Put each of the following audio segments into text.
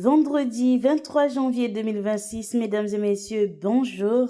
Vendredi 23 janvier 2026, mesdames et messieurs, bonjour.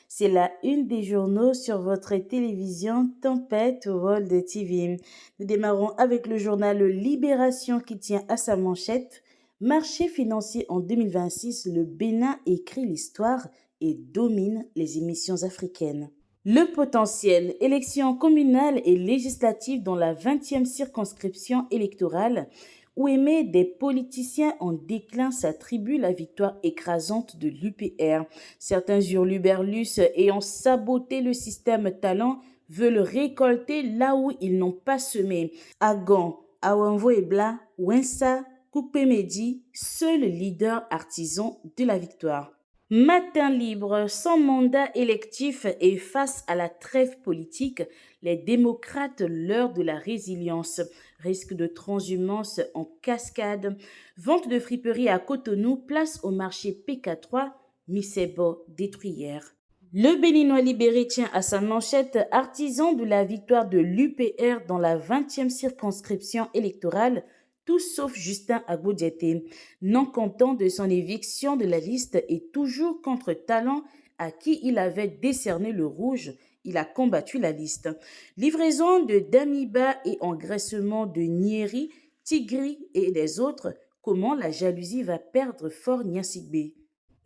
C'est la une des journaux sur votre télévision Tempête World TV. Nous démarrons avec le journal Libération qui tient à sa manchette. Marché financier en 2026, le Bénin écrit l'histoire et domine les émissions africaines. Le potentiel, élections communales et législatives dans la 20e circonscription électorale, où émet des politiciens en déclin s'attribuent la victoire écrasante de l'UPR. Certains hurluberlus ayant saboté le système talent veulent récolter là où ils n'ont pas semé. Agon, Awanvo Ebla, Wensa, Koupemedi, seul leader artisan de la victoire. Matin libre, sans mandat électif et face à la trêve politique, les démocrates, l'heure de la résilience, risque de transhumance en cascade, vente de friperie à Cotonou, place au marché PK3, Misebo détruit hier. Le Béninois libéré tient à sa manchette, artisan de la victoire de l'UPR dans la 20e circonscription électorale, tout sauf Justin Agbodiété, non content de son éviction de la liste et toujours contre Talent à qui il avait décerné le rouge, il a combattu la liste. Livraison de Damiba et engraissement de Nieri, Tigri et les autres, comment la jalousie va perdre Fort Niasigbe.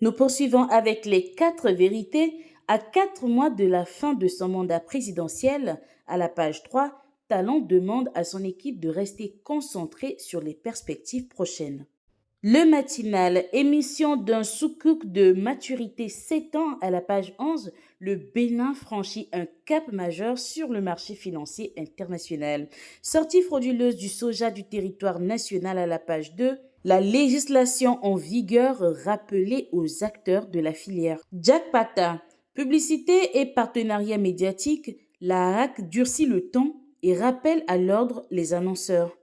Nous poursuivons avec les 4 vérités. À 4 mois de la fin de son mandat présidentiel, à la page 3, Talent demande à son équipe de rester concentrée sur les perspectives prochaines. Le matinal, émission d'un soukouk de maturité 7 ans à la page 11, le Bénin franchit un cap majeur sur le marché financier international. Sortie frauduleuse du soja du territoire national à la page 2, la législation en vigueur rappelée aux acteurs de la filière. Jack Pata, publicité et partenariat médiatique, la HAC durcit le ton et rappelle à l'ordre les annonceurs.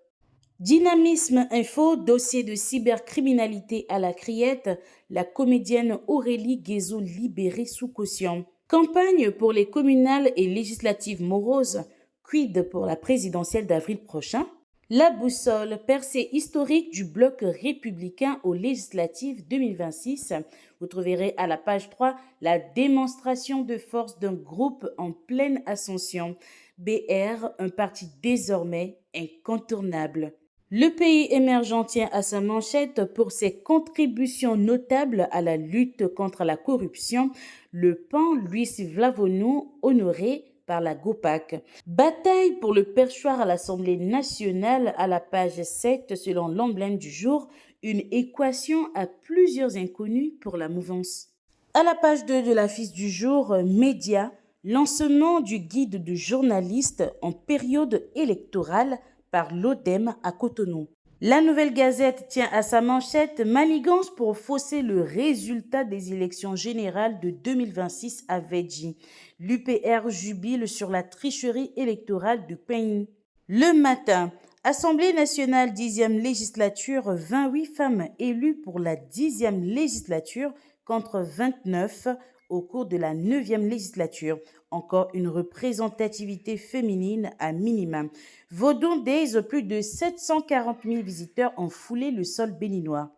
Dynamisme Info, dossier de cybercriminalité à la criette, la comédienne Aurélie Guézo libérée sous caution. Campagne pour les communales et législatives moroses, quid pour la présidentielle d'avril prochain. La boussole, percée historique du bloc républicain aux législatives 2026. Vous trouverez à la page 3 la démonstration de force d'un groupe en pleine ascension. BR, un parti désormais incontournable. Le pays émergent tient à sa manchette pour ses contributions notables à la lutte contre la corruption. Le pan Luis Vlavonou, honoré par la GOPAC. Bataille pour le perchoir à l'Assemblée nationale à la page 7 selon l'emblème du jour, une équation à plusieurs inconnus pour la mouvance. À la page 2 de l'affiche du jour, Média, lancement du guide de journalistes en période électorale par l'ODEM à Cotonou. La Nouvelle Gazette tient à sa manchette manigance pour fausser le résultat des élections générales de 2026 à Vedji. L'UPR jubile sur la tricherie électorale du pays. Le matin, Assemblée nationale 10e législature, 28 femmes élues pour la 10e législature contre 29 au cours de la 9e législature. Encore une représentativité féminine à minimum. Vaudou Days, plus de 740 000 visiteurs ont foulé le sol béninois.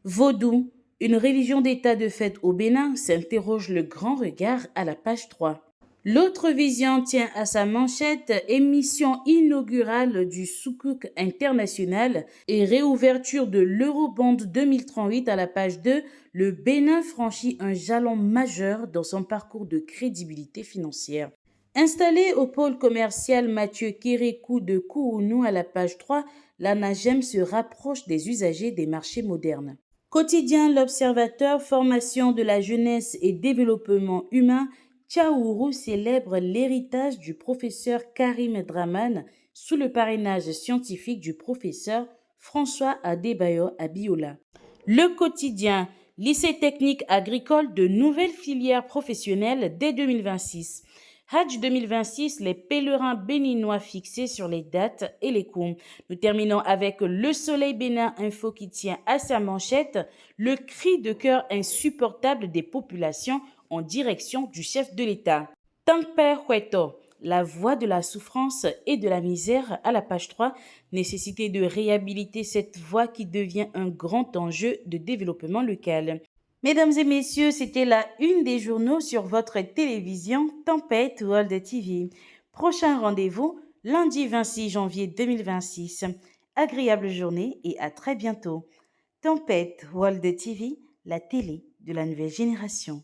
Vaudou, une religion d'État de fait au Bénin, s'interroge le grand regard à la page 3. L'autre vision tient à sa manchette émission inaugurale du Soukouk international et réouverture de l'Eurobond 2038 à la page 2. Le Bénin franchit un jalon majeur dans son parcours de crédibilité financière. Installé au pôle commercial Mathieu Kérékou de Kouounou à la page 3, l'ANAGEM se rapproche des usagers des marchés modernes. Quotidien L'Observateur, formation de la jeunesse et développement humain, Tchaourou célèbre l'héritage du professeur Karim Draman sous le parrainage scientifique du professeur François Adebayo Abiola. Le quotidien, lycée technique agricole de nouvelles filières professionnelles dès 2026. Hajj 2026, les pèlerins béninois fixés sur les dates et les coûts. Nous terminons avec Le Soleil Bénin Info qui tient à sa manchette le cri de cœur insupportable des populations en direction du chef de l'État. Tankper Hueto, La voix de la souffrance et de la misère à la page 3, nécessité de réhabiliter cette voix qui devient un grand enjeu de développement local. Mesdames et messieurs, c'était la une des journaux sur votre télévision Tempête World TV. Prochain rendez-vous lundi 26 janvier 2026. Agréable journée et à très bientôt. Tempête World TV, la télé de la nouvelle génération.